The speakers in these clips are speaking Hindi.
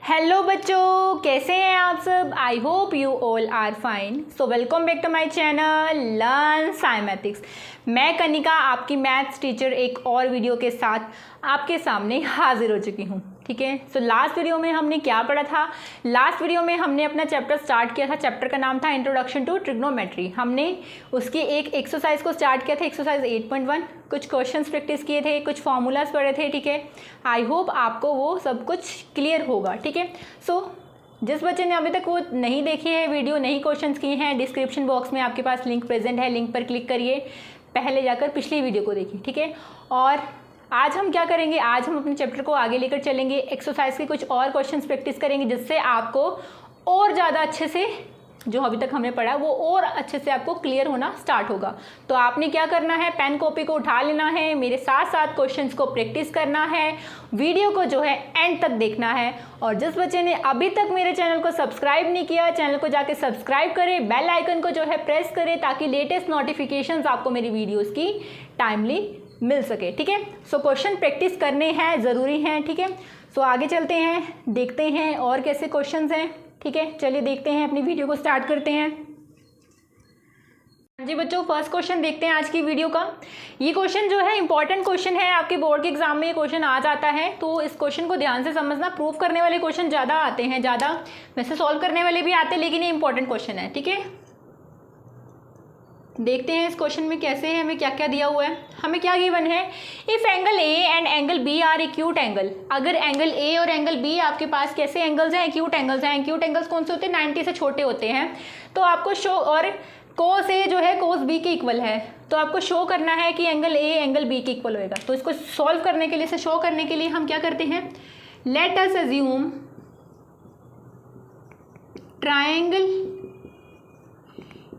हेलो बच्चों, कैसे हैं आप सब। I hope you all are fine. So welcome back to my channel learn cymatics. मैं कनिका आपकी मैथ्स टीचर एक और वीडियो के साथ आपके सामने हाजिर हो चुकी हूँ। ठीक है, सो लास्ट वीडियो में हमने क्या पढ़ा था। लास्ट वीडियो में हमने अपना चैप्टर स्टार्ट किया था। चैप्टर का नाम था इंट्रोडक्शन टू ट्रिग्नोमेट्री। हमने उसकी एक एक्सरसाइज को स्टार्ट किया था, एक्सरसाइज 8.1। कुछ क्वेश्चंस प्रैक्टिस किए थे, कुछ फॉर्मूलाज पढ़े थे। ठीक है, आई होप आपको वो सब कुछ क्लियर होगा। ठीक है, सो जिस बच्चे ने अभी तक वो नहीं देखी है वीडियो, नहीं क्वेश्चंस किए हैं, डिस्क्रिप्शन बॉक्स में आपके पास लिंक प्रेजेंट है, लिंक पर क्लिक करिए, पहले जाकर पिछली वीडियो को देखिए। ठीक है, और आज हम क्या करेंगे, आज हम अपने चैप्टर को आगे लेकर चलेंगे। एक्सरसाइज के कुछ और क्वेश्चंस प्रैक्टिस करेंगे जिससे आपको और ज़्यादा अच्छे से जो अभी तक हमने पढ़ा वो और अच्छे से आपको क्लियर होना स्टार्ट होगा। तो आपने क्या करना है, पेन कॉपी को उठा लेना है, मेरे साथ साथ क्वेश्चंस को प्रैक्टिस करना है, वीडियो को जो है एंड तक देखना है। और जिस बच्चे ने अभी तक मेरे चैनल को सब्सक्राइब नहीं किया, चैनल को जाके सब्सक्राइब करें, बेल आइकन को जो है प्रेस करें ताकि लेटेस्ट नोटिफिकेशंस आपको मेरी वीडियोज़ की टाइमली मिल सके। ठीक है, सो क्वेश्चन प्रैक्टिस करने हैं, ज़रूरी हैं। ठीक है, सो आगे चलते हैं, देखते हैं और कैसे क्वेश्चंस हैं। ठीक है, चलिए देखते हैं, अपनी वीडियो को स्टार्ट करते हैं। जी बच्चों, फर्स्ट क्वेश्चन देखते हैं आज की वीडियो का। ये क्वेश्चन जो है इंपॉर्टेंट क्वेश्चन है, आपके बोर्ड के एग्जाम में ये क्वेश्चन आ जाता है, तो इस क्वेश्चन को ध्यान से समझना। प्रूफ करने वाले क्वेश्चन ज़्यादा आते हैं, ज़्यादा वैसे सॉल्व करने वाले भी आते हैं, लेकिन ये इंपॉर्टेंट क्वेश्चन है। ठीक है, देखते हैं इस क्वेश्चन में कैसे है, हमें क्या क्या दिया हुआ है। हमें क्या गिवन है, if angle A and angle B are acute angle. अगर एंगल ए और एंगल बी आपके पास कैसे एंगल्स हैं, एक्यूट एंगल्स हैं। एक्यूट एंगल्स कौन से होते हैं, 90 से छोटे होते हैं। तो आपको शो, और कोस ए जो है कोस बी के इक्वल है, तो आपको शो करना है कि एंगल ए एंगल बी के इक्वल होएगा। तो इसको सॉल्व करने के लिए, इसे शो करने के लिए हम क्या करते हैं, let us assume triangle,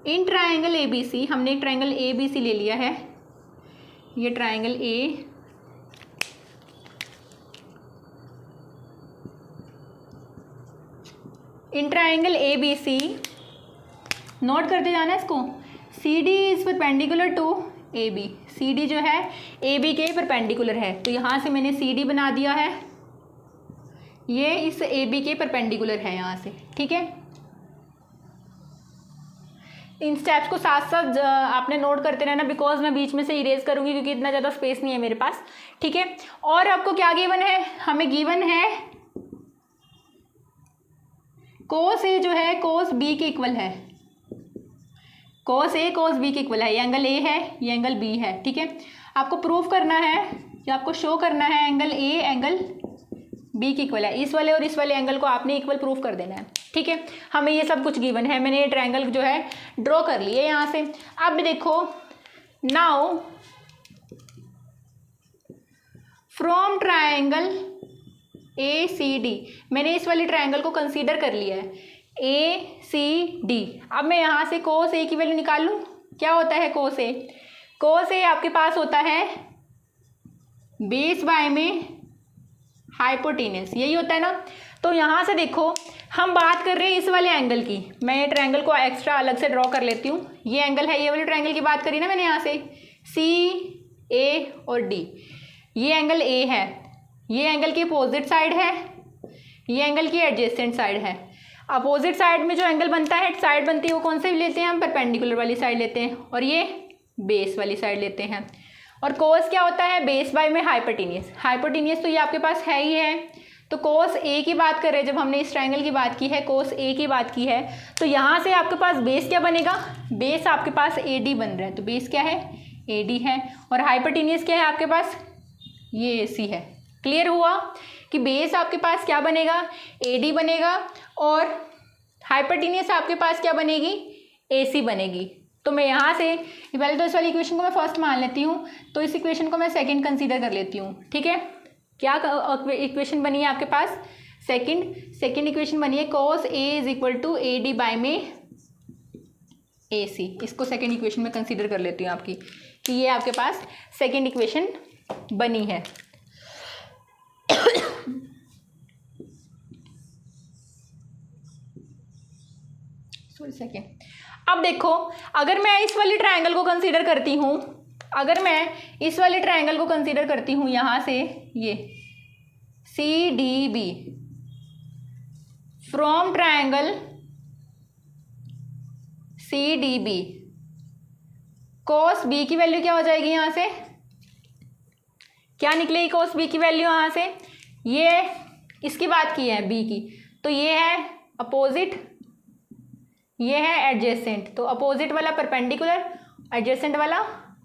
in triangle A B C, हमने एक ट्राइंगल ए बी सी ले लिया है, ये triangle A, in triangle A B C, note करते जाना है इसको, C D is perpendicular to A B. C D जो है ए बी के परपेंडिकुलर है, तो यहाँ से मैंने सी डी बना दिया है, ये इस ए बी के परपेंडिकुलर है यहाँ से। ठीक है, इन स्टेप्स को साथ साथ आपने नोट करते रहना, बिकॉज मैं बीच में से इरेज करूंगी क्योंकि इतना ज़्यादा स्पेस नहीं है मेरे पास। ठीक है, और आपको क्या गिवन है, हमें गिवन है कोस ए जो है कोस बी के इक्वल है, कोस ए कोस बी के इक्वल है। ये एंगल ए है, ये एंगल बी है। ठीक है, आपको प्रूफ करना है या आपको शो करना है एंगल ए एंगल बी के इक्वल है। इस वाले और इस वाले एंगल को आपने इक्वल प्रूफ कर देना है। ठीक है, हमें ये सब कुछ गिवन है, मैंने ये ट्रायंगल जो है ड्रॉ कर लिए यहाँ से। अब देखो, now from triangle A C D, मैंने इस वाले ट्रायंगल को कंसीडर कर लिया है, ए सी डी। अब मैं यहाँ से कोस ए की वैल्यू निकाल लूँ। क्या होता है कोस ए, कोस ए आपके पास होता है बेस बाय में हाइपोटेनस, यही होता है ना। तो यहाँ से देखो, हम बात कर रहे हैं इस वाले एंगल की, मैं ये ट्रायंगल को एक्स्ट्रा अलग से ड्रॉ कर लेती हूँ। ये एंगल है, ये वाले ट्रायंगल की बात करी ना मैंने, यहाँ से सी ए और डी, ये एंगल ए है, ये एंगल की अपोजिट साइड है, ये एंगल की एडजेसेंट साइड है। अपोजिट साइड में जो एंगल बनता है, साइड बनती है, वो कौन से लेते हैं हम, परपेंडिकुलर वाली साइड लेते हैं, और ये बेस वाली साइड लेते हैं। और कोस क्या होता है, बेस बाय में हाइपोटेनियस। हाइपोटेनियस तो ये आपके पास है ही है, तो कोस ए की बात करें, जब हमने इस ट्रायंगल की बात की है, कोस ए की बात की है, तो यहाँ से आपके पास बेस क्या बनेगा, बेस आपके पास ए डी बन रहा है, तो बेस क्या है, ए डी है, और हाइपोटेनियस क्या है आपके पास, ये ए सी है। क्लियर हुआ कि बेस आपके पास क्या बनेगा, ए डी बनेगा, और हाइपोटेनियस आपके पास क्या बनेगी, ए सी बनेगी। तो मैं यहाँ से पहले तो इस वाली इक्वेशन को मैं फर्स्ट मान लेती हूँ, तो इस इक्वेशन को मैं सेकंड कंसीडर कर लेती हूँ। ठीक है, क्या इक्वेशन बनी है आपके पास, सेकंड इक्वेशन बनी है, cos A is equal to A D by में ए सी। इसको सेकंड इक्वेशन में कंसीडर कर लेती हूँ आपकी, कि ये आपके पास सेकंड इक्वेशन बनी है। Sorry second. अब देखो, अगर मैं इस वाली ट्रायंगल को कंसीडर करती हूँ, अगर मैं इस वाले ट्रायंगल को कंसीडर करती हूँ यहाँ से, ये C D B, from triangle CDB cos B की वैल्यू क्या हो जाएगी यहाँ से, क्या निकलेगी cos B की वैल्यू यहाँ से, ये इसकी बात की है B की, तो ये है अपोजिट, ये है एडजेसेंट, तो अपोजिट वाला परपेंडिकुलर, एडजेसेंट वाला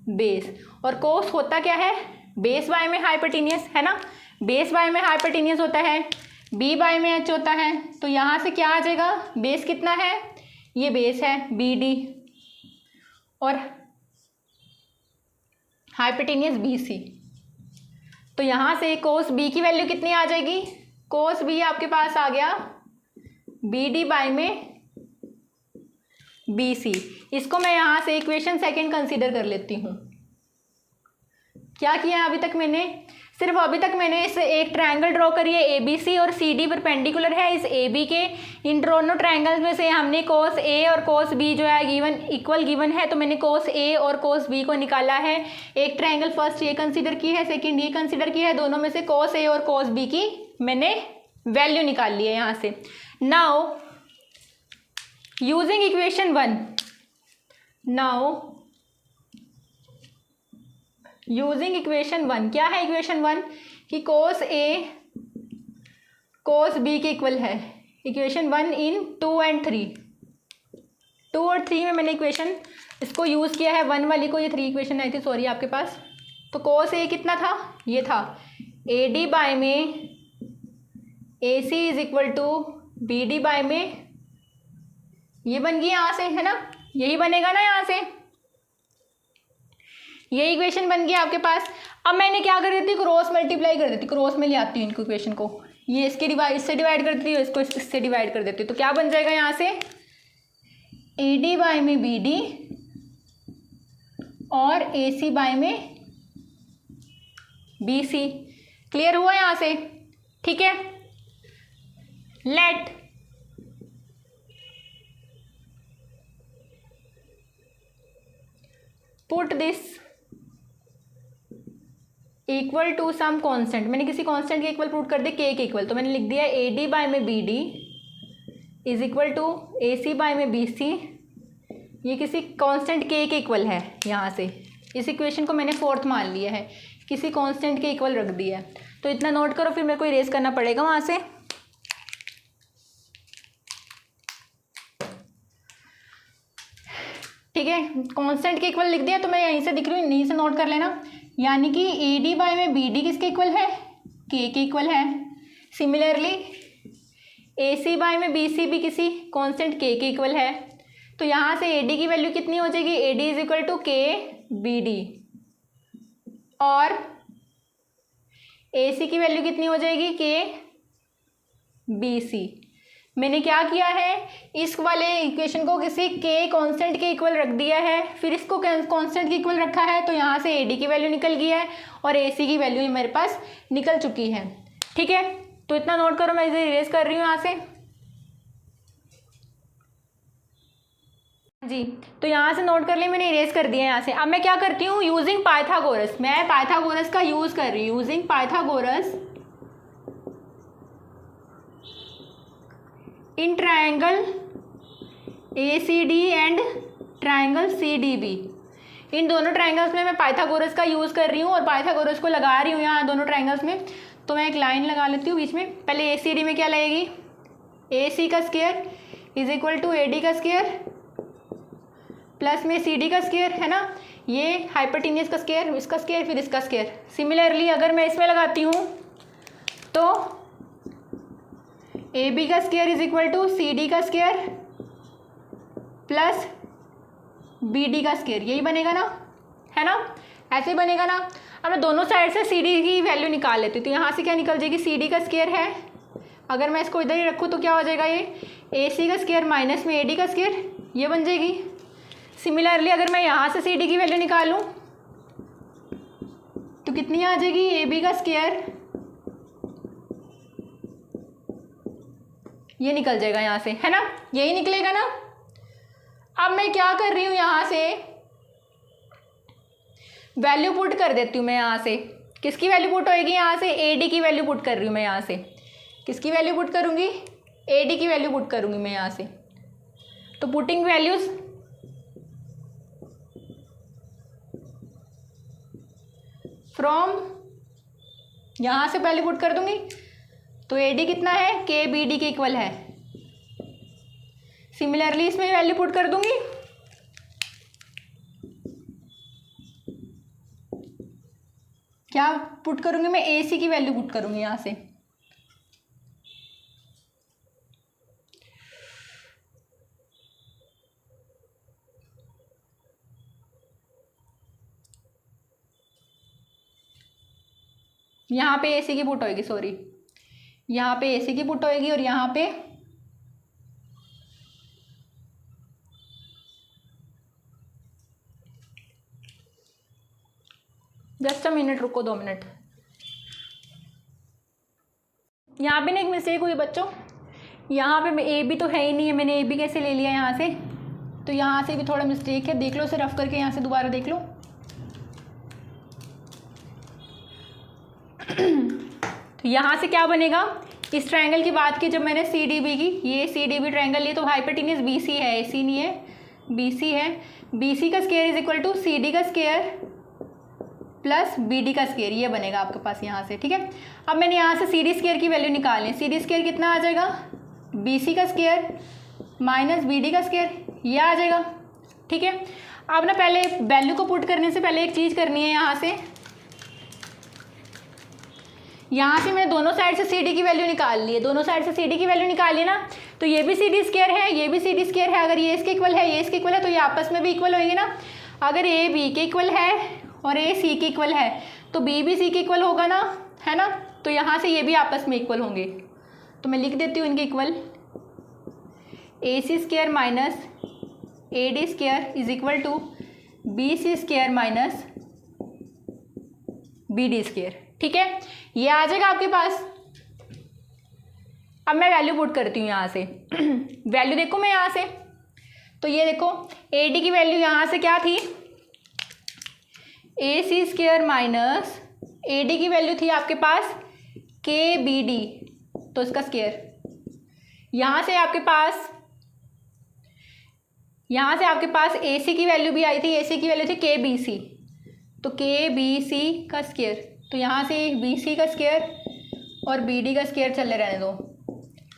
बेस, और cos होता क्या है, बेस बाय में हाइपोटेन्यूस है ना, बेस बाय में हाइपोटेन्यूस होता है, B बाय में H होता है, तो यहाँ से क्या आ जाएगा, बेस कितना है, ये बेस है BD और हाइपोटेन्यूस BC, तो यहाँ से cos B की वैल्यू कितनी आ जाएगी, cos B आपके पास आ गया BD बाय में BC। इसको मैं यहाँ से इक्वेशन सेकंड कंसीडर कर लेती हूँ। क्या किया अभी तक मैंने, सिर्फ अभी तक मैंने इस एक ट्रायंगल ड्रॉ करी है ABC और CD परपेंडिकुलर है, इस AB के इन दोनों ट्रायंगल्स में से हमने cos A और cos B जो है गिवन इक्वल गिवन है, तो मैंने cos A और cos B को निकाला है। एक ट्रायंगल फर्स्ट ये कंसीडर की है, सेकंड ये कंसीडर की है, दोनों में से cos A और cos B की मैंने वैल्यू निकाल ली है यहाँ से। Now using equation 1, now using equation 1, क्या है इक्वेशन 1 कि cos A cos B के इक्वल है, इक्वेशन 1 इन 2 और 3, 2 और 3 में मैंने इक्वेशन इसको यूज़ किया है, 1 वाली को, ये 3 इक्वेशन आई थी सॉरी आपके पास, तो cos A कितना था, ये था AD बाय में AC is equal to BD by में, ये बन गई यहाँ से है ना, यही बनेगा ना यहाँ से, ये इक्वेशन बन गया आपके पास। अब मैंने क्या कर देती हूँ, क्रॉस मल्टीप्लाई कर देती हूँ, क्रॉस में ले आती हूँ इनको इक्वेशन को, ये इसके इससे डिवाइड कर देती हूँ, इसको इससे डिवाइड कर देती हूँ, तो क्या बन जाएगा यहाँ से AD बाय में BD और AC बाय में BC। क्लियर हुआ यहाँ से, ठीक है। Let put this equal to some constant, मैंने किसी कांस्टेंट के इक्वल पुट कर दिया, के इक्वल, तो मैंने लिख दिया AD बाय में BD is equal to AC by में BC, ये किसी कांस्टेंट के इक्वल है, यहाँ से इस इक्वेशन को मैंने फोर्थ मान लिया है, किसी कांस्टेंट के इक्वल रख दिया है, तो इतना नोट करो, फिर मेरे को इरेज करना पड़ेगा वहाँ से। ठीक है, कांस्टेंट के इक्वल लिख दिया, तो मैं यहीं से दिख रही हूँ, यहीं से नोट कर लेना, यानी कि AD बाय में BD किसके इक्वल है, K के इक्वल है। सिमिलरली AC बाय में BC भी किसी कांस्टेंट K के इक्वल है, तो यहाँ से AD की वैल्यू कितनी हो जाएगी, AD is equal to K BD, और AC की वैल्यू कितनी हो जाएगी, K BC। मैंने क्या किया है, इस वाले इक्वेशन को किसी के कांस्टेंट के इक्वल रख दिया है, फिर इसको कांस्टेंट के इक्वल रखा है, तो यहाँ से AD की वैल्यू निकल गई है और AC की वैल्यू मेरे पास निकल चुकी है। ठीक है, तो इतना नोट करो, मैं इसे इरेज कर रही हूँ यहाँ से जी, तो यहाँ से नोट कर लिया मैंने, इरेज कर दिया यहाँ से। अब मैं क्या करती हूँ, यूजिंग पाइथागोरस, मैं पाइथागोरस का यूज कर रही हूँ, using Pythagoras in triangle ACD and triangle CDB, इन दोनों ट्रायंगल्स में मैं पाइथागोरस का यूज़ कर रही हूँ और पाइथागोरस को लगा रही हूँ यहाँ दोनों ट्रायंगल्स में। तो मैं एक लाइन लगा लेती हूँ बीच में, पहले ACD में क्या लगेगी, AC का square is equal to AD का स्क्वायर प्लस में CD का स्क्वायर है ना, ये हाइपोटेन्यूस का स्क्वायर, इसका स्क्वायर, फिर इसका स्क्वायर। सिमिलरली अगर मैं इसमें लगाती हूँ तो AB का square is equal to CD का स्क्वायर प्लस BD का स्क्वायर, यही बनेगा ना, है ना, ऐसे ही बनेगा ना। अब मैं दोनों साइड से CD की वैल्यू निकाल लेती हूँ, तो यहाँ से क्या निकल जाएगी, CD का स्क्वायर है, अगर मैं इसको इधर ही रखूँ तो क्या हो जाएगा, ये AC का स्क्वायर माइनस में AD का स्क्वायर, ये बन जाएगी। सिमिलरली अगर मैं यहाँ से CD की वैल्यू निकालूँ तो कितनी आ जाएगी, AB का स्क्वायर, ये निकल जाएगा यहाँ से, है ना, यही निकलेगा ना। अब मैं क्या कर रही हूँ, यहाँ से वैल्यू पुट कर देती हूँ मैं, यहाँ से किसकी वैल्यू पुट होएगी, यहाँ से AD की वैल्यू पुट कर रही हूँ मैं, यहाँ से किसकी वैल्यू पुट करूँगी, ए डी की वैल्यू पुट करूँगी मैं यहाँ से। तो पुटिंग वैल्यूज फ्रॉम, यहाँ से पहले पुट कर दूंगी। तो ए डी कितना है, के बी डी के इक्वल है। सिमिलरली इसमें वैल्यू पुट कर दूंगी। क्या पुट करूंगी मैं, ए सी की वैल्यू पुट करूंगी यहाँ से। यहाँ पे एसी की पुट होएगी, सॉरी, यहाँ पे एसी की पुट होएगी और यहाँ पे जस्ट अ मिनट, रुको 2 मिनट। यहाँ पे ना एक मिस्टेक हुई बच्चों, यहाँ पे ए बी तो है ही नहीं है, मैंने ए बी कैसे ले लिया यहाँ से। तो यहाँ से भी थोड़ा मिस्टेक है, देख लो इसे रफ करके, यहाँ से दोबारा देख लो। तो यहाँ से क्या बनेगा, इस ट्रायंगल की बात की जब मैंने सी डी बी की, ये सी डी बी ट्रायंगल, ये तो हाइपोटेन्यूज बी सी है, ए सी नहीं है, बी सी है। बी सी का square is equal to C D का स्क्वायर प्लस बी डी का स्क्वायर, ये बनेगा आपके पास यहाँ से, ठीक है। अब मैंने यहाँ से सी डी स्क्वायर की वैल्यू निकालनी है। सी डी स्क्वायर कितना आ जाएगा, बी सी का स्क्वायर माइनस बी डी का स्क्वायर, ये आ जाएगा, ठीक है। अब ना पहले वैल्यू को पुट करने से पहले एक चीज़ करनी है, यहाँ से मैंने दोनों साइड से सी डी की वैल्यू निकाल ली है। दोनों साइड से सी डी की वैल्यू निकाल ली ना, तो ये भी सी डी स्क्वायर है, ये भी सी डी स्क्वायर है। अगर ये इसके इक्वल है, ये इसके इक्वल है, तो ये आपस में भी इक्वल होंगे ना। अगर ए बी के इक्वल है और ए सी के इक्वल है, तो बी भी सी के इक्वल होगा ना, है ना। तो यहाँ से ये भी आपस में इक्वल होंगे। तो मैं लिख देती हूँ इनके equal, A C square minus A D square is equal to B C square minus B D square, ठीक है। ये आ जाएगा आपके पास। अब मैं वैल्यू पुट करती हूँ यहाँ से। वैल्यू देखो मैं यहाँ से, तो ये देखो ए डी की वैल्यू यहाँ से क्या थी, ए C square minus A D की वैल्यू थी आपके पास के बी डी, तो इसका स्क्वायर। यहाँ से आपके पास ए सी की वैल्यू भी आई थी, ए सी की वैल्यू थी के बी सी, तो के बी सी का स्क्वायर। तो यहाँ से बी सी का स्क्वायर और बी डी का स्क्वायर चले रहने दो,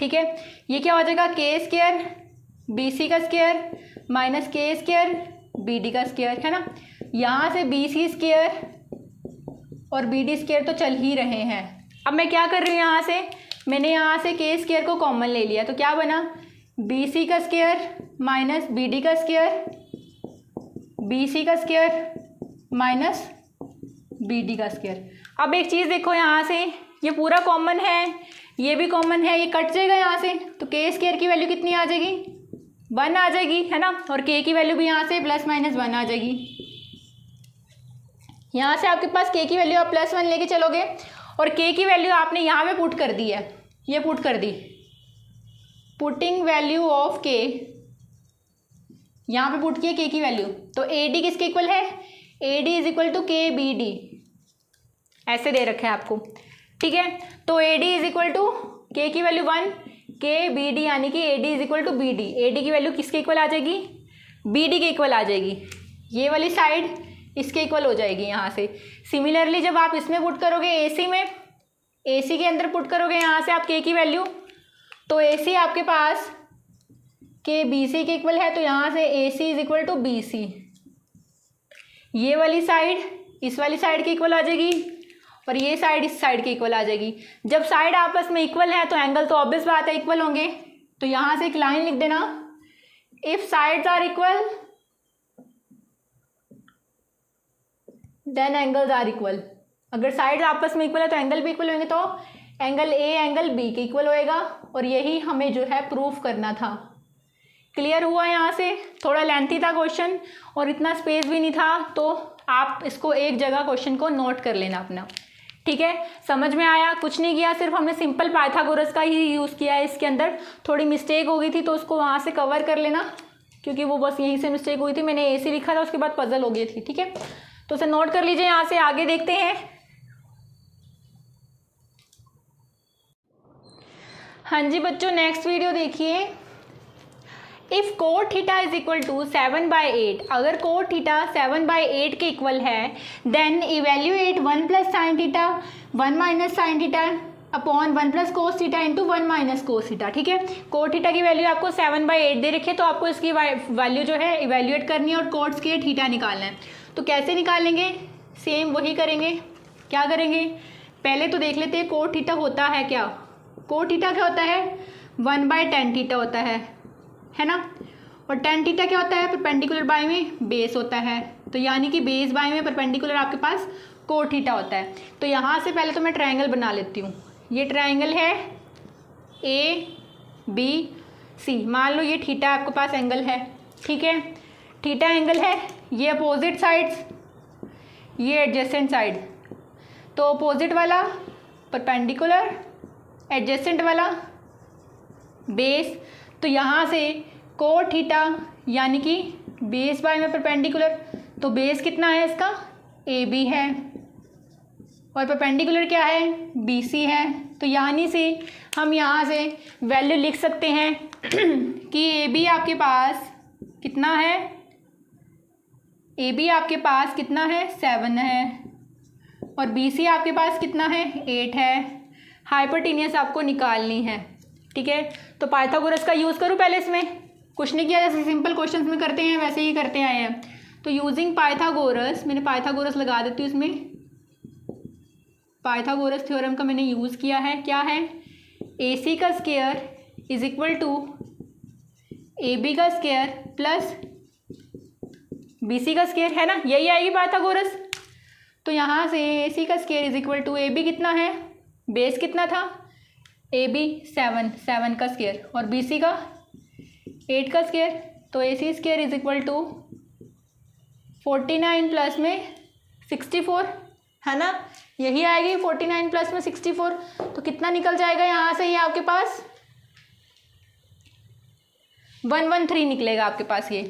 ठीक है। ये क्या हो जाएगा, के स्क्वायर बी सी का स्क्वायर माइनस के स्क्वायर बी डी का स्क्वायर, है ना। यहाँ से बी सी स्क्वायर और बी डी स्क्वायर तो चल ही रहे हैं। अब मैं क्या कर रही हूँ, यहाँ से मैंने यहाँ से के स्क्वायर को कॉमन ले लिया, तो क्या बना, बी सी का स्क्वायर माइनस बी डी का स्क्वायर, बी सी का स्क्वायर माइनस बी डी का स्क्वायर। अब एक चीज़ देखो, यहाँ से ये पूरा कॉमन है, ये भी कॉमन है, ये कट जाएगा यहाँ से, तो के स्क्वायर की वैल्यू कितनी आ जाएगी, 1 आ जाएगी, है ना। और के की वैल्यू भी यहाँ से प्लस माइनस 1 आ जाएगी। यहाँ से आपके पास के की वैल्यू आप +1 लेके चलोगे और के की वैल्यू आपने यहाँ पे पुट कर दी है, ये पुट कर दी। पुटिंग वैल्यू ऑफ के, यहाँ पे पुट किया के की वैल्यू, तो ए डी किसके इक्वल है, A D is equal to K B D, ऐसे दे रखे हैं आपको, ठीक है। तो A D is equal to K की वैल्यू 1, के बी डी, यानी कि A D is equal to B D. A D की वैल्यू किसके इक्वल आ जाएगी, बी डी के इक्वल आ जाएगी। ये वाली साइड इसके इक्वल हो जाएगी यहाँ से। सिमिलरली जब आप इसमें पुट करोगे ए सी में, ए सी के अंदर पुट करोगे यहाँ से आप के की वैल्यू, तो ए सी आपके पास के बी सी के इक्वल है, तो यहाँ से A C is equal to B C. ये वाली साइड इस वाली साइड के इक्वल आ जाएगी और ये साइड इस साइड के इक्वल आ जाएगी। जब साइड आपस में इक्वल है तो एंगल तो ऑब्वियस बात है इक्वल होंगे। तो यहाँ से एक लाइन लिख देना, if sides are equal then angles are equal. अगर साइड आपस में इक्वल है तो एंगल भी इक्वल होंगे, तो एंगल ए एंगल बी के इक्वल होएगा। और यही हमें जो है प्रूफ करना था। क्लियर हुआ? यहाँ से थोड़ा लेंथी था क्वेश्चन और इतना स्पेस भी नहीं था, तो आप इसको एक जगह क्वेश्चन को नोट कर लेना अपना, ठीक है। समझ में आया? कुछ नहीं किया, सिर्फ हमने सिंपल पाइथागोरस का ही यूज़ किया है। इसके अंदर थोड़ी मिस्टेक हो गई थी तो उसको वहाँ से कवर कर लेना, क्योंकि वो बस यहीं से मिस्टेक हुई थी। मैंने ए सी लिखा था, उसके बाद पजल हो गई थी, ठीक है। तो उसे नोट कर लीजिए। यहाँ से आगे देखते हैं। हाँ जी बच्चों, नेक्स्ट वीडियो देखिए। If cot theta is equal to 7/8, अगर कोट थीटा 7/8 के इक्वल है, then evaluate 1 plus sine theta 1 minus sine theta upon 1 plus cos theta into 1 minus cos theta. ठीक है, कोट थीटा की वैल्यू आपको 7/8 दे रखी है, तो आपको इसकी वैल्यू जो है इवेल्यूएट करनी है और कोट स्क्वायर थीटा निकालना है। तो कैसे निकालेंगे? सेम वही करेंगे। क्या करेंगे? पहले तो देख लेते हैं कोट थीटा होता है क्या। कोट थीटा क्या होता है? 1/tan थीटा होता है ना। और tan थीटा क्या होता है? परपेंडिकुलर बाय में बेस होता है, तो यानी कि बेस बाय में परपेंडिकुलर आपके पास कोट थीटा होता है। तो यहाँ से पहले तो मैं ट्रायंगल बना लेती हूँ। ये ट्रायंगल है ABC। मान लो ये थीटा आपके पास एंगल है, ठीक है, थीटा एंगल है। ये अपोजिट साइड्स, ये एडजेसेंट साइड, तो अपोजिट वाला परपेंडिकुलर, एडजेसेंट वाला बेस। तो यहाँ से कोट थीटा यानी कि बेस बाय में परपेंडिकुलर, तो बेस कितना है इसका? AB है, और परपेंडिकुलर क्या है? BC है। तो यानी से हम यहाँ से वैल्यू लिख सकते हैं कि AB आपके पास कितना है? AB आपके पास कितना है? 7 है, और BC आपके पास कितना है? 8 है। हाइपोटेन्यूस आपको निकालनी है, ठीक है। तो पाइथागोरस का यूज़ करूँ पहले इसमें? कुछ नहीं किया, जैसे सिंपल क्वेश्चंस में करते हैं वैसे ही करते आए हैं। तो यूजिंग पाइथागोरस, मैंने पाइथागोरस लगा देती हूँ इसमें। पाइथागोरस थ्योरम का मैंने यूज़ किया है। क्या है? AC का square is equal to AB का स्क्वायर प्लस BC का स्क्वायर, है ना, यही आएगी पाइथागोरस। तो यहाँ से AC का square is equal to AB कितना है? बेस कितना था? AB 7 का स्क्वायर, और BC का 8 का स्क्वायर। तो AC square is equal to 49 plus में 64, है ना, यही आएगी 49 प्लस में 64। तो कितना निकल जाएगा यहाँ से? ये आपके पास 113 निकलेगा आपके पास ये।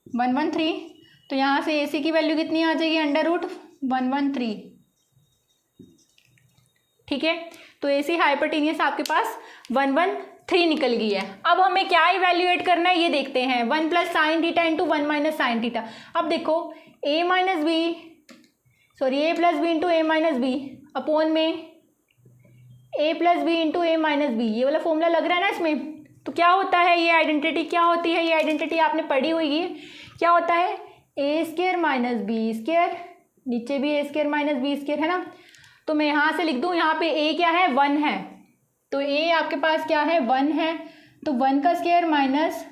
वन 113। तो यहाँ से AC की वैल्यू कितनी आ जाएगी? √113। ठीक है, तो AC हाइपोटेन्यूस आपके पास 113 निकल गई है। अब हमें क्या इवैल्यूएट करना है ये देखते हैं। 1 plus sine theta into 1 minus sine theta. अब देखो A plus B into A minus B upon में A plus B into A minus B, ये वाला फॉर्मूला लग रहा है ना इसमें। तो क्या होता है ये आइडेंटिटी? क्या होती है ये आइडेंटिटी? आपने पढ़ी हुई है। क्या होता है? A square minus B square, नीचे भी A square minus B square, है ना। तो मैं यहाँ से लिख दूँ, यहाँ पे A क्या है? 1 है, तो A आपके पास क्या है? 1 है। तो 1 का square minus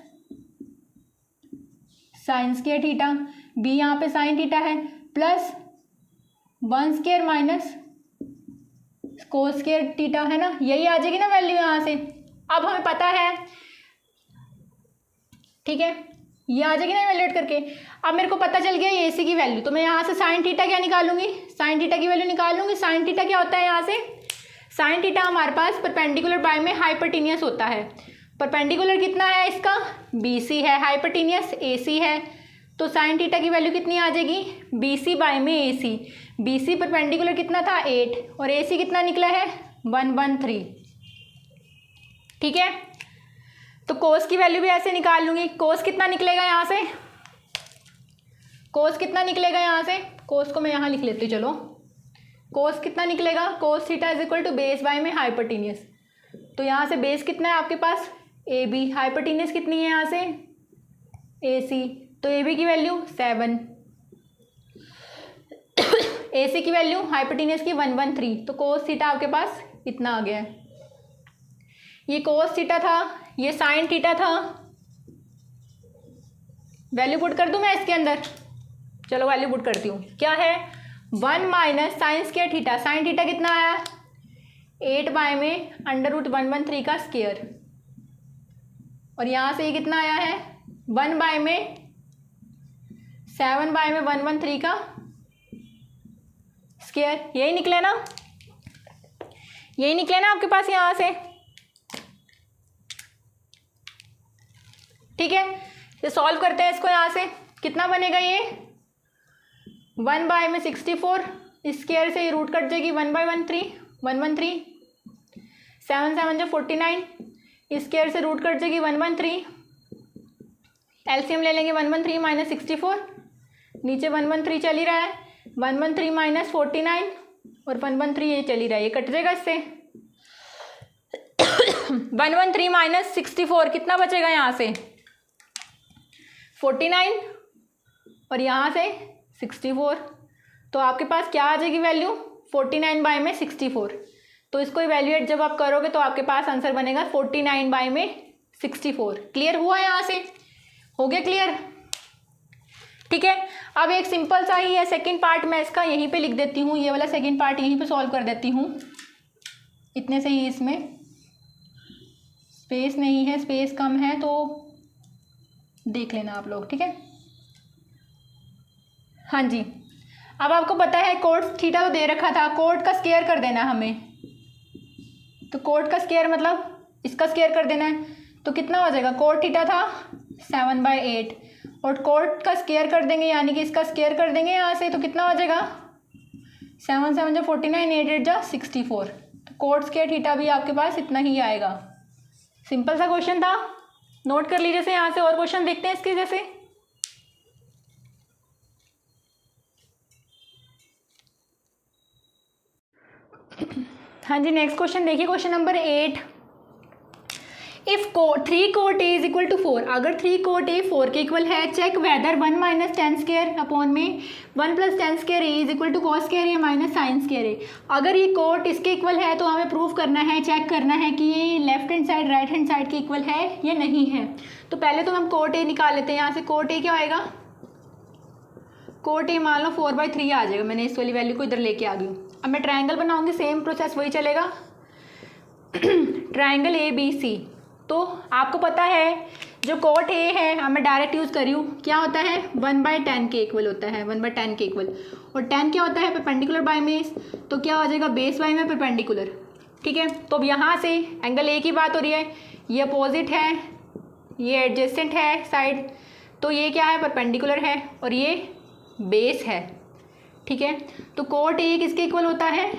sine square theta, B यहाँ पे साइन थीटा है, plus 1 square minus cos square theta, है ना, यही आ जाएगी ना वैल्यू यहाँ से। अब हमें पता है, ठीक है, ये आ जाएगी ना इवैल्यूएट करके। अब मेरे को पता चल गया ये AC की वैल्यू, तो मैं यहाँ से साइन थीटा क्या निकालूंगी? साइन थीटा की वैल्यू निकाल लूँगी। साइन थीटा क्या होता है? यहाँ से साइन थीटा हमारे पास परपेंडिकुलर बाय में हाइपोटेन्यूस होता है। परपेंडिकुलर कितना है इसका? BC है, हाइपोटेन्यूस AC है। तो साइन थीटा की वैल्यू कितनी आ जाएगी? BC बाय में AC। BC परपेंडिकुलर कितना था? 8, और AC कितना निकला है? 113। ठीक है, तो कोस की वैल्यू भी ऐसे निकाल लूँगी। कोस कितना निकलेगा यहाँ से? कोस कितना निकलेगा यहाँ से? कोस को मैं यहाँ लिख लेती हूँ, चलो। कोस कितना निकलेगा? Cos theta is equal to base by में हाइपोटेन्यूस। तो यहाँ से बेस कितना है आपके पास? AB। हाइपोटेन्यूस कितनी है यहाँ से? AC। तो AB की वैल्यू 7, AC की वैल्यू हाइपोटेन्यूस की 113। तो कोस थीटा आपके पास इतना आ गया है। ये कोस थीटा था, ये साइन थीटा था। वैल्यू पुट कर दूं मैं इसके अंदर? चलो वैल्यू पुट करती हूँ। क्या है? 1 minus sine square theta. Sine theta कितना आया? 8 बाय में √113 का स्क्वायर, और यहाँ से ये कितना आया है? 1 बाय में 7 बाय में 113 का स्क्वायर। यही निकले ना? यही निकले ना आपके पास यहाँ से? ठीक है, ये सॉल्व करते हैं इसको। यहाँ से कितना बनेगा? ये 1 बाय में 64 स्क्वायर से रूट कट जाएगी 1/13 113, 7 7 जो 49, स्क्वायर से रूट कट जाएगी 113, एलसीएम ले लेंगे 113 माइनस 64, नीचे 113 चल ही रहा है, 113 माइनस 49 और 113 ये चल ही रहा है, ये कट जाएगा इससे। 113 माइनस 64 कितना बचेगा यहाँ से 49 और यहाँ से 64, तो आपके पास क्या आ जाएगी वैल्यू 49 बाई में 64। तो इसको इवैल्यूएट जब आप करोगे तो आपके पास आंसर बनेगा 49 बाई में 64। क्लियर हुआ यहाँ से, हो गया क्लियर? ठीक है, अब एक सिंपल सा ही है सेकंड पार्ट, मैं इसका यहीं पे लिख देती हूँ, ये वाला सेकंड पार्ट यहीं पे सॉल्व कर देती हूँ, इतने से ही, इसमें स्पेस नहीं है, स्पेस कम है तो देख लेना आप लोग, ठीक है। हाँ जी, अब आपको पता है कोट थीटा तो दे रखा था, कोट का स्क्वायर कर देना हमें, तो कोट का स्क्वायर मतलब इसका स्क्वायर कर देना है, तो कितना हो जाएगा, कोट थीटा था 7/8 और कोट का स्क्वायर कर देंगे यानी कि इसका स्क्वायर कर देंगे यहाँ से, तो कितना हो जाएगा 7 7 जो 49, 8 8 जो 64, तो कोट स्क्वायर थीटा भी आपके पास इतना ही आएगा। सिंपल सा क्वेश्चन था, नोट कर लीजिए। यहाँ से और क्वेश्चन देखते हैं इसके जैसे। हाँ जी, नेक्स्ट क्वेश्चन देखिए, question number 8। If 3 cot A is equal to 4, अगर 3 कोट ए 4 के इक्वल है, check whether 1 minus tan square upon में 1 plus tan square A is equal to cos square A minus sine square A. अगर ये कोट इसके इक्वल है तो हमें प्रूव करना है, चेक करना है कि ये left hand side right hand side के इक्वल है या नहीं है। तो पहले तो हम कोट ए निकाल लेते हैं। यहाँ से कोट ए क्या आएगा, कोट ए मान लो 4/3 आ जाएगा, मैंने इस वाली वैल्यू को इधर लेके आ गई हूँ। अब मैं ट्रायंगल बनाऊंगी, सेम प्रोसेस वही चलेगा, ट्रायंगल ABC। तो आपको पता है जो कोट ए है, मैं डायरेक्ट यूज़ करी हूँ, क्या होता है 1/10 के इक्वल होता है, 1/10 के इक्वल, और 10 क्या होता है परपेंडिकुलर बाय बेस, तो क्या हो जाएगा बेस बाय में परपेंडिकुलर। ठीक है, तो अब यहाँ से एंगल ए की बात हो रही है, ये अपोजिट है, ये एडजेसेंट है साइड, तो ये क्या है परपेंडिकुलर है और ये बेस है। ठीक है, तो कोट ए किसके इक्वल होता है,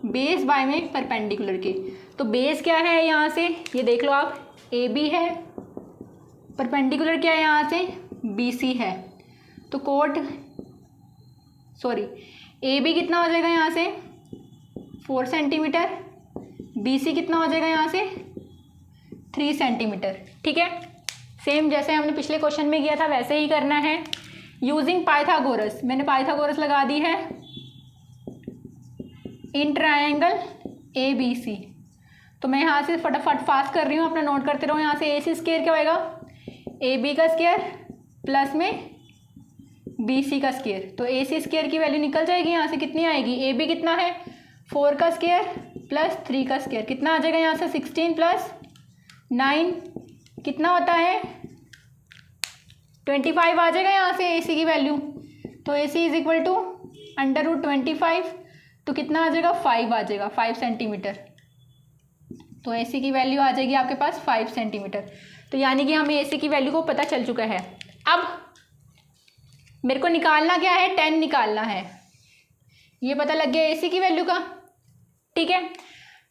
बेस बाय में परपेंडिकुलर के। तो बेस क्या है यहाँ से, ये देख लो आप, AB है, परपेंडिकुलर क्या है यहाँ से BC है, तो कोट AB कितना हो जाएगा यहाँ से 4 सेंटीमीटर, BC कितना हो जाएगा यहाँ से 3 सेंटीमीटर। ठीक है, सेम जैसे हमने पिछले क्वेश्चन में किया था वैसे ही करना है, यूजिंग पाइथागोरस। मैंने पाइथागोरस लगा दी है इन ट्रायंगल ABC। तो मैं यहाँ से फटाफट फास्ट कर रही हूँ, अपना नोट करते रहो। यहाँ से AC स्क्वायर क्या होएगा, AB का स्क्वायर प्लस में BC का स्क्वायर, तो AC स्क्वायर की वैल्यू निकल जाएगी यहाँ से, कितनी आएगी, AB कितना है 4 का स्क्वायर प्लस 3 का स्क्वायर, कितना आ जाएगा यहाँ से 16 प्लस 9 कितना होता है 25 आ जाएगा यहाँ से AC की वैल्यू। तो AC इज इक्वल टू √25, तो कितना आ जाएगा 5 आ जाएगा, 5 सेंटीमीटर। तो AC की वैल्यू आ जाएगी आपके पास 5 सेंटीमीटर। तो यानी कि हमें AC की वैल्यू को पता चल चुका है। अब मेरे को निकालना क्या है, 10 निकालना है, ये पता लग गया AC की वैल्यू का। ठीक है,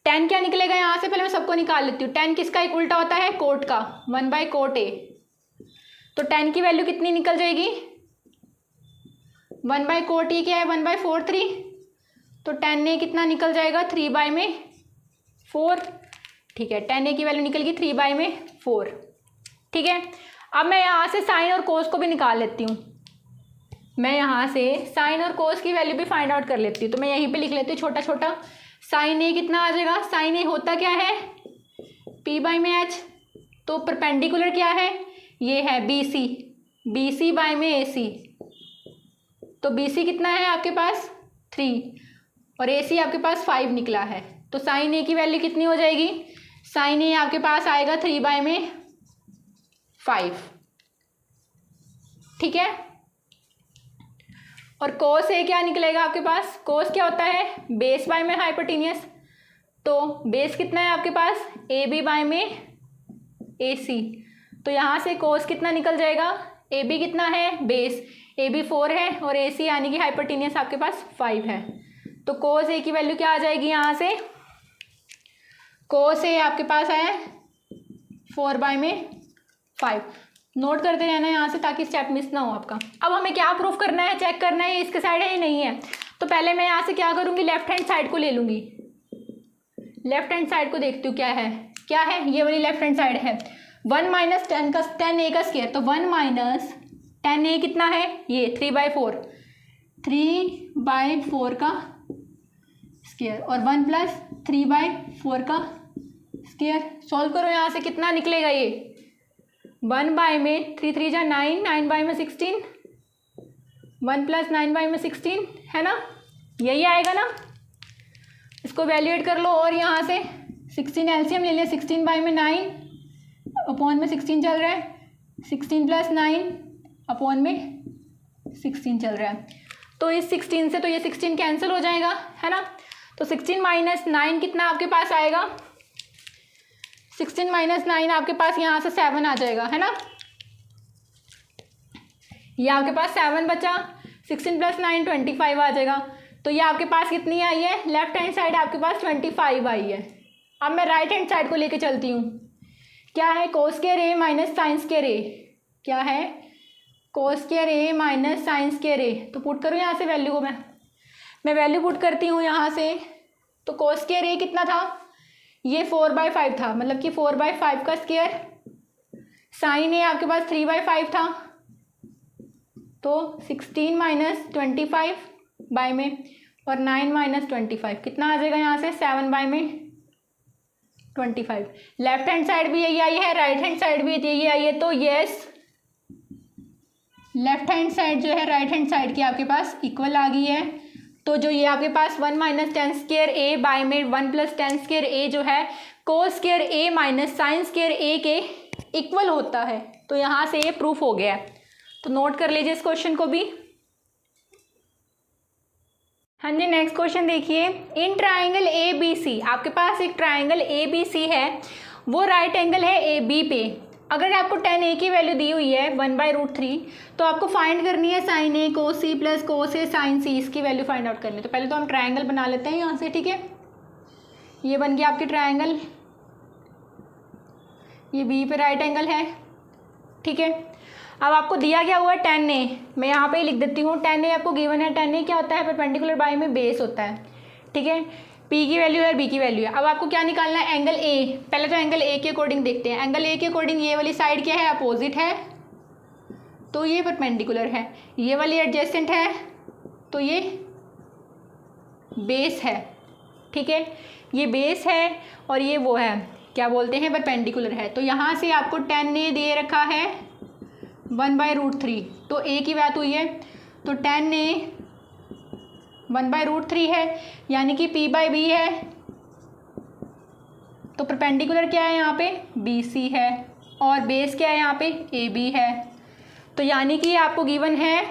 10 क्या निकलेगा यहाँ से, पहले मैं सबको निकाल लेती हूँ। 10 किसका एक उल्टा होता है, कोट का, 1/कोट A। तो 10 की वैल्यू कितनी निकल जाएगी, 1/कोट A क्या है 1/43, तो 10A कितना निकल जाएगा 3/4। ठीक है, 10A की वैल्यू निकल गई 3/4। ठीक है, अब मैं यहाँ से साइन और कोस को भी निकाल लेती हूँ। मैं यहाँ से साइन और कोस की वैल्यू भी फाइंड आउट कर लेती हूँ। तो मैं यहीं पे लिख लेती हूँ छोटा छोटा। साइन ए कितना आ जाएगा, साइन ए होता क्या है P/H, तो परपेंडिकुलर क्या है, ये है BC, BC/AC, तो BC कितना है आपके पास 3 और AC आपके पास 5 निकला है। तो साइन ए की वैल्यू कितनी हो जाएगी, साइन ए आपके पास आएगा 3/5। ठीक है, और कोस ए क्या निकलेगा आपके पास, कोस क्या होता है बेस बाय में हाइपोटेनियस, तो बेस कितना है आपके पास AB/AC, तो यहाँ से कोस कितना निकल जाएगा, AB कितना है बेस, AB 4 है और AC यानी कि हाइपोटेनियस आपके पास 5 है। तो कोस ए की वैल्यू क्या आ जाएगी यहाँ से, कोस ए आपके पास है 4/5। नोट करते रहना यहाँ से ताकि स्टेप मिस ना हो आपका। अब हमें क्या प्रूफ करना है, चेक करना है ये इसके साइड है या नहीं है। तो पहले मैं यहाँ से क्या करूँगी, लेफ्ट हैंड साइड को ले लूँगी। लेफ्ट हैंड साइड को देखती हूँ क्या है, क्या है, ये वाली लेफ्ट हैंड साइड है। 1 - 10 का 10a का स्क्वायर, तो 1 - 10a कितना है, ये 3/4, 3/4 का स्क्वायर और 1 + 3/4 का स्क्वायर। सॉल्व करो यहाँ से कितना निकलेगा ये, 1 में 3 3 जा 9, 9 में 16, 1 + 9 में 16 है ना, यही आएगा ना। इसको वैल्यूएट कर लो और यहाँ से 16 एलसीएम ले लिया, 16 में 9 अपॉन में 16 चल रहा है, 16 + 9 अपॉन में 16 चल रहा है। तो इस 16 से तो ये 16 कैंसिल हो जाएगा है ना। तो 16 - 9 कितना आपके पास आएगा, 16 - 9 आपके पास यहाँ से 7 आ जाएगा है ना। ये आपके पास 7 बचा, 16 + 9 25 आ जाएगा। तो ये आपके पास कितनी आई है, लेफ्ट हैंड साइड आपके पास 25 आई है। अब मैं राइट हैंड साइड को लेके चलती हूँ, क्या है, cos square A minus sine square ए, क्या है, cos square A minus sine square ए। तो पुट करूँ यहाँ से वैल्यू को, मैं वैल्यू पुट करती हूँ यहाँ से। तो कोस स्क्वायर ए कितना था, ये 4/5 था, मतलब कि 4/5 का स्क्वायर। साइन ए आपके पास 3/5 था, तो 16 - 25 बाय में और 9 - 25 कितना आ जाएगा यहाँ से, 7/25। लेफ्ट हैंड साइड भी यही आई है, राइट हैंड साइड भी यही आई है। तो यस, लेफ्ट हैंड साइड जो है राइट हैंड साइड की आपके पास इक्वल आ गई है। तो जो ये आपके पास 1 - 10 स्क्वायर ए बाय में 1 + 10 स्क्वायर ए जो है cos square A minus sine square ए के इक्वल होता है। तो यहाँ से ये प्रूफ हो गया है। तो नोट कर लीजिए इस क्वेश्चन को भी। हाँ जी, नेक्स्ट क्वेश्चन देखिए। इन ट्राइंगल ए बी सी, आपके पास एक ट्राइंगल ए बी सी है, वो राइट एंगल है ए बी पे। अगर आपको tan a की वैल्यू दी हुई है 1/√3, तो आपको फाइंड करनी है sin a cos c + cos a sin c, इसकी वैल्यू फाइंड आउट करनी है। तो पहले तो हम ट्राइंगल बना लेते हैं यहाँ से, ठीक है। ये बन गया आपकी ट्राइंगल, ये बी पे राइट एंगल है, ठीक है। अब आपको दिया क्या हुआ है tan a, मैं यहाँ पे लिख देती हूँ। tan a आपको गिवन है, tan a क्या होता है, परपेंडिकुलर बाय में बेस होता है, ठीक है। P की वैल्यू है, B की वैल्यू है। अब आपको क्या निकालना है, एंगल A। पहले तो एंगल A के अकॉर्डिंग देखते हैं। एंगल A के अकॉर्डिंग ये वाली साइड क्या है, अपोजिट है, तो ये परपेंडिकुलर है। ये वाली एडजेसेंट है, तो ये बेस है, ठीक है। ये बेस है और ये वो है, क्या बोलते हैं, परपेंडिकुलर है। तो यहाँ से आपको tan a दे रखा है 1/√3, तो A की बात हुई है, तो tan a 1/√3 है, यानी कि P/B है। तो परपेंडिकुलर क्या है यहाँ पे, BC है, और बेस क्या है यहाँ पे, AB है। तो यानी कि आपको गिवन है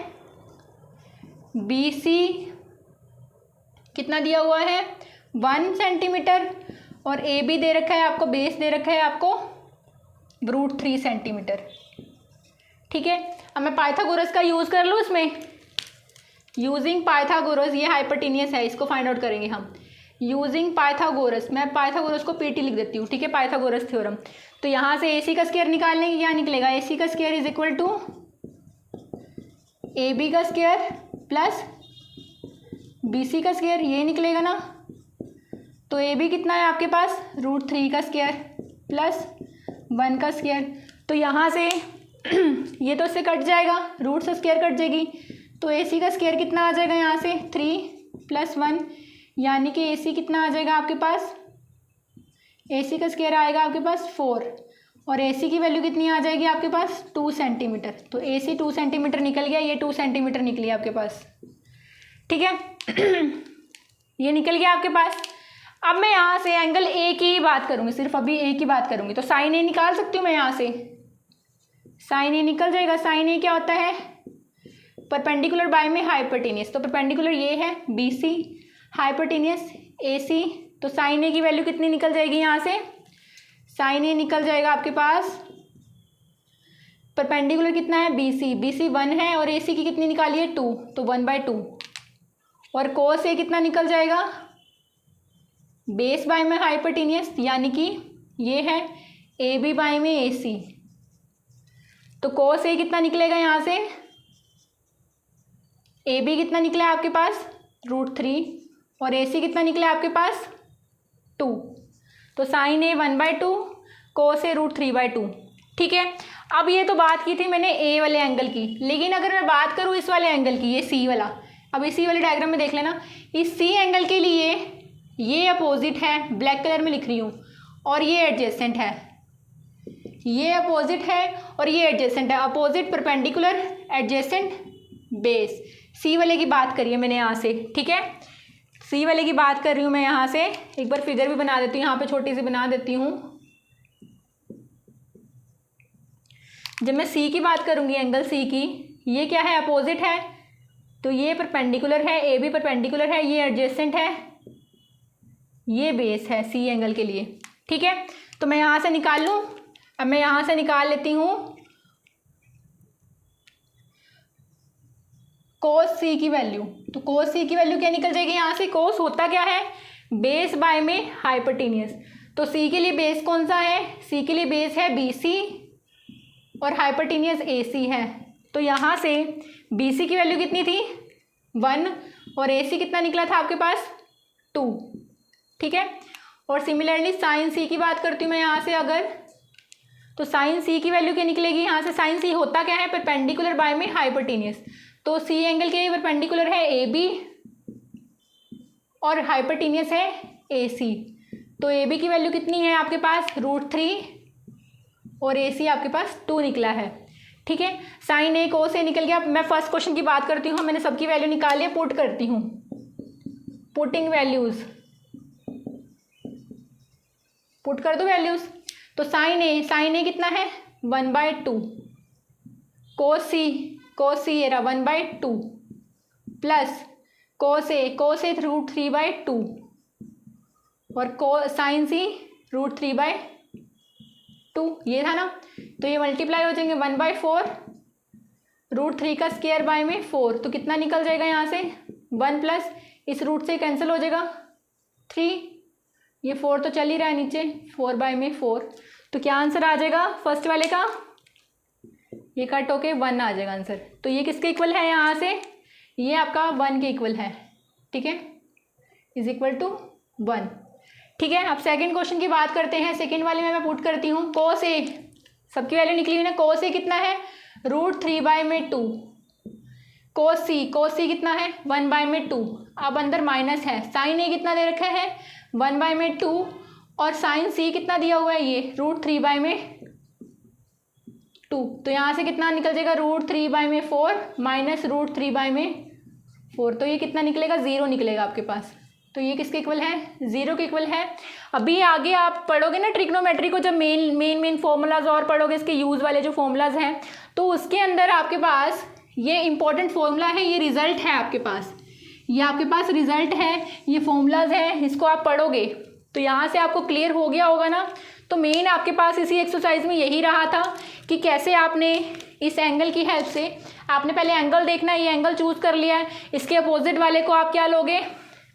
BC कितना दिया हुआ है 1 सेंटीमीटर, और AB दे रखा है आपको, बेस दे रखा है आपको √3 सेंटीमीटर, ठीक है। अब मैं पाइथागोरस का यूज़ कर लूँ इसमें, यूजिंग पाइथागोरस, ये हाइपोटेनियस है, इसको फाइंड आउट करेंगे हम यूजिंग पाइथागोरस। मैं पाइथागोरस को PT लिख देती हूँ, ठीक है, पाइथागोरस थ्योरम। तो यहाँ से AC का स्क्वायर निकालने की क्या निकलेगा, AC का square is equal to AB का स्क्वायर प्लस BC का स्क्वायर, ये निकलेगा ना। तो AB कितना है आपके पास, √3 का स्क्वायर प्लस 1 का स्क्वायर। तो यहाँ से ये तो इससे कट जाएगा, रूट से स्क्वायर कट जाएगी, तो AC का स्क्वायर कितना आ जाएगा यहाँ से 3 + 1, यानी कि AC कितना आ जाएगा आपके पास, AC का स्क्वायर आएगा आपके पास 4, और AC की वैल्यू कितनी आ जाएगी आपके पास 2 सेंटीमीटर। तो AC 2 सेंटीमीटर निकल गया, ये 2 सेंटीमीटर निकली आपके पास, ठीक है। ये निकल गया आपके पास। अब मैं यहाँ से एंगल A की बात करूँगी, सिर्फ अभी A की बात करूँगी। तो sin A निकाल सकती हूँ मैं यहाँ से, sin A निकल जाएगा। sin A क्या होता है, परपेंडिकुलर बाय में हाइपोटेनियस। तो परपेंडिकुलर ये है BC, हाइपोटेनियस AC। तो sin A की वैल्यू कितनी निकल जाएगी यहाँ से, sin A निकल जाएगा आपके पास, परपेंडिकुलर कितना है BC, BC 1 है, और AC की कितनी निकाली है 2, तो 1/2, और कोस ए कितना निकल जाएगा, बेस बाय में हाइपोटेनियस, यानी कि ये है ए बी बाय में ए सी। तो कोस ए कितना निकलेगा यहाँ से, ए बी कितना निकला है आपके पास √3 और ए सी कितना निकला है आपके पास 2। तो साइन ए 1/2, कोस ए √3/2। ठीक है, अब ये तो बात की थी मैंने ए वाले एंगल की, लेकिन अगर मैं बात करूँ इस वाले एंगल की, ये सी वाला, अब इसी वाले डायग्राम में देख लेना, इस सी एंगल के लिए ये अपोजिट है, ब्लैक कलर में लिख रही हूँ, और ये एडजेसेंट है, ये अपोजिट है और ये एडजेसेंट है, अपोजिट परपेंडिकुलर एडजेसेंट बेस। सी वाले की बात करी है मैंने यहाँ से, ठीक है, सी वाले की बात कर रही हूँ मैं यहाँ से। एक बार फिगर भी बना देती हूँ, यहाँ पे छोटी सी बना देती हूँ। जब मैं सी की बात करूँगी, एंगल सी की, ये क्या है, अपोजिट है, तो ये परपेंडिकुलर है, ए बी परपेंडिकुलर है, ये एडजेसेंट है, ये बेस है सी एंगल के लिए। ठीक है, तो मैं यहाँ से निकाल लूँ, अब मैं यहाँ से निकाल लेती हूँ कोस सी की वैल्यू। तो कोस सी की वैल्यू क्या निकल जाएगी यहाँ से, कोस होता क्या है, बेस बाय में हाइपोटेनियस। तो सी के लिए बेस कौन सा है, सी के लिए बेस है बी सी और हाइपोटेनियस ए सी है। तो यहाँ से बी सी की वैल्यू कितनी थी 1 और ए सी कितना निकला था आपके पास 2। ठीक है, और सिमिलरली साइन सी की बात करती हूँ मैं यहाँ से अगर, तो साइन सी की वैल्यू क्या निकलेगी यहाँ से, साइन सी होता क्या है, परपेंडिकुलर बाय में हाइपोटेनियस। तो सी एंगल के लिए परपेंडिकुलर है ए बी और हाइपोटेनियस है ए सी। तो ए बी की वैल्यू कितनी है आपके पास √3 और ए सी आपके पास 2 निकला है। ठीक है, साइन ए कोस ए निकल गया। मैं फर्स्ट क्वेश्चन की बात करती हूँ, मैंने सबकी वैल्यू निकाली है, पुट करती हूँ, पुटिंग वैल्यूज, पुट कर दो वैल्यूज। तो साइन ए कितना है 1/2, कोस सी ये रहा 1/2 प्लस कोस ए √3/2 और साइन सी √3/2 ये था ना। तो ये मल्टीप्लाई हो जाएंगे 1/4, √3 का स्क्वायर बाय में 4, तो कितना निकल जाएगा यहाँ से 1 प्लस इस रूट से कैंसिल हो जाएगा 3, ये 4 तो चल ही रहा है नीचे, 4/4। तो क्या आंसर आ जाएगा फर्स्ट वाले का, ये कट होके 1 आ जाएगा आंसर। तो ये किसके इक्वल है यहाँ से, ये आपका 1 के इक्वल है। ठीक है, = 1। ठीक है, अब सेकंड क्वेश्चन की बात करते हैं। सेकंड वाले में मैं पुट करती हूँ कोस ए, सबकी वैल्यू निकली हुई ना, कोस ए कितना है √3/2, कोस सी कितना है 1/2। अब अंदर माइनस है, साइन ए कितना दे रखा है 1/2 और साइन सी कितना दिया हुआ है ये √3/2। तो यहाँ से कितना निकल जाएगा √3/4 माइनस √3/4, तो ये कितना निकलेगा 0 निकलेगा आपके पास। तो ये किसके इक्वल है 0 के इक्वल है। अभी आगे आप पढ़ोगे ना ट्रिग्नोमेट्री को, जब मेन फॉर्मूलाज और पढ़ोगे, इसके यूज़ वाले जो फॉर्मूलाज हैं, तो उसके अंदर आपके पास ये इंपॉर्टेंट फॉर्मूला है, ये रिजल्ट है आपके पास, ये आपके पास रिजल्ट है, ये फॉर्मूलाज हैं, इसको आप पढ़ोगे तो यहाँ से आपको क्लियर हो गया होगा ना। तो मेन आपके पास इसी एक्सरसाइज में यही रहा था कि कैसे आपने इस एंगल की हेल्प से, आपने पहले एंगल देखना है, ये एंगल चूज़ कर लिया है, इसके अपोजिट वाले को आप क्या लोगे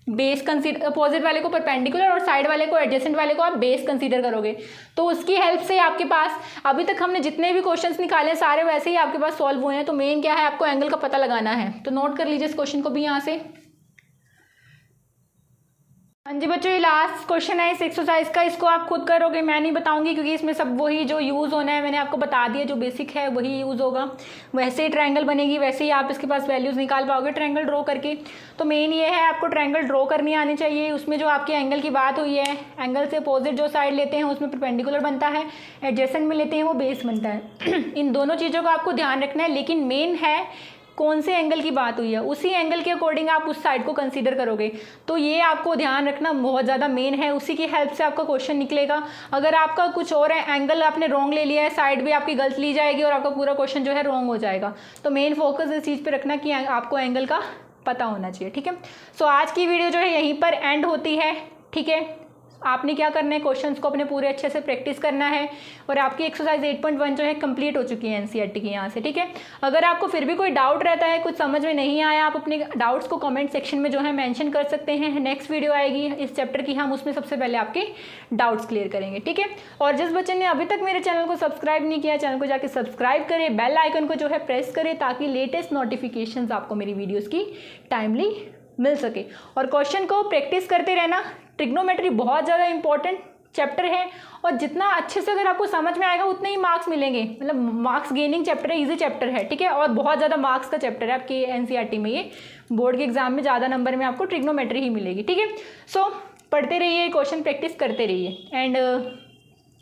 बेस कंसीडर, अपोजिट वाले को परपेंडिकुलर और साइड वाले को एडजेसेंट वाले को आप बेस कंसीडर करोगे। तो उसकी हेल्प से आपके पास अभी तक हमने जितने भी क्वेश्चंस निकाले सारे वैसे ही आपके पास सॉल्व हुए हैं। तो मेन क्या है, आपको एंगल का पता लगाना है। तो नोट कर लीजिए इस क्वेश्चन को भी यहाँ से। हाँ जी बच्चों, ये लास्ट क्वेश्चन है इस एक्सरसाइज का, इसको आप खुद करोगे, मैं नहीं बताऊंगी, क्योंकि इसमें सब वही जो यूज़ होना है मैंने आपको बता दिया, जो बेसिक है वही यूज़ होगा। वैसे ही ट्रायंगल बनेगी, वैसे ही आप इसके पास वैल्यूज़ निकाल पाओगे ट्रायंगल ड्रॉ करके। तो मेन ये है, आपको ट्रायंगल ड्रॉ करनी आनी चाहिए। उसमें जो आपके एंगल की बात हुई है, एंगल से अपोजिट जो साइड लेते हैं उसमें परपेंडिकुलर बनता है, एडजेसेंट में लेते हैं वो बेस बनता है। इन दोनों चीज़ों का आपको ध्यान रखना है, लेकिन मेन है कौन से एंगल की बात हुई है, उसी एंगल के अकॉर्डिंग आप उस साइड को कंसीडर करोगे। तो ये आपको ध्यान रखना बहुत ज़्यादा मेन है, उसी की हेल्प से आपका क्वेश्चन निकलेगा। अगर आपका कुछ और है, एंगल आपने रॉन्ग ले लिया है, साइड भी आपकी गलत ली जाएगी और आपका पूरा क्वेश्चन जो है रॉन्ग हो जाएगा। तो मेन फोकस इस चीज़ पर रखना कि आपको एंगल का पता होना चाहिए। ठीक है, सो आज की वीडियो जो है यहीं पर एंड होती है। ठीक है, आपने क्या करना है, क्वेश्चंस को अपने पूरे अच्छे से प्रैक्टिस करना है और आपकी एक्सरसाइज 8.1 जो है कंप्लीट हो चुकी है एनसीईआरटी की यहाँ से, ठीक है। अगर आपको फिर भी कोई डाउट रहता है, कुछ समझ में नहीं आया, आप अपने डाउट्स को कमेंट सेक्शन में जो है मेंशन कर सकते हैं। नेक्स्ट वीडियो आएगी इस चैप्टर की, हम उसमें सबसे पहले आपके डाउट्स क्लियर करेंगे, ठीक है। और जिस बच्चे ने अभी तक मेरे चैनल को सब्सक्राइब नहीं किया, चैनल को जाके सब्सक्राइब करें, बेल आइकन को जो है प्रेस करें ताकि लेटेस्ट नोटिफिकेशंस आपको मेरी वीडियोज़ की टाइमली मिल सके। और क्वेश्चन को प्रैक्टिस करते रहना। ट्रिग्नोमेट्री बहुत ज़्यादा इंपॉर्टेंट चैप्टर है और जितना अच्छे से अगर आपको समझ में आएगा उतने ही मार्क्स मिलेंगे, मतलब मार्क्स गेनिंग चैप्टर है, इजी चैप्टर है, ठीक है। और बहुत ज़्यादा मार्क्स का चैप्टर है आपके एनसीईआरटी में, ये बोर्ड के एग्जाम में ज़्यादा नंबर में आपको ट्रिग्नोमेट्री ही मिलेगी, ठीक है। सो पढ़ते रहिए, क्वेश्चन प्रैक्टिस करते रहिए। एंड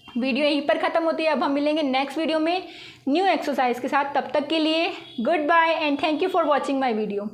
वीडियो यहीं पर ख़त्म होती है। अब हम मिलेंगे नेक्स्ट वीडियो में न्यू एक्सरसाइज के साथ। तब तक के लिए good bye and thank you for watching my video.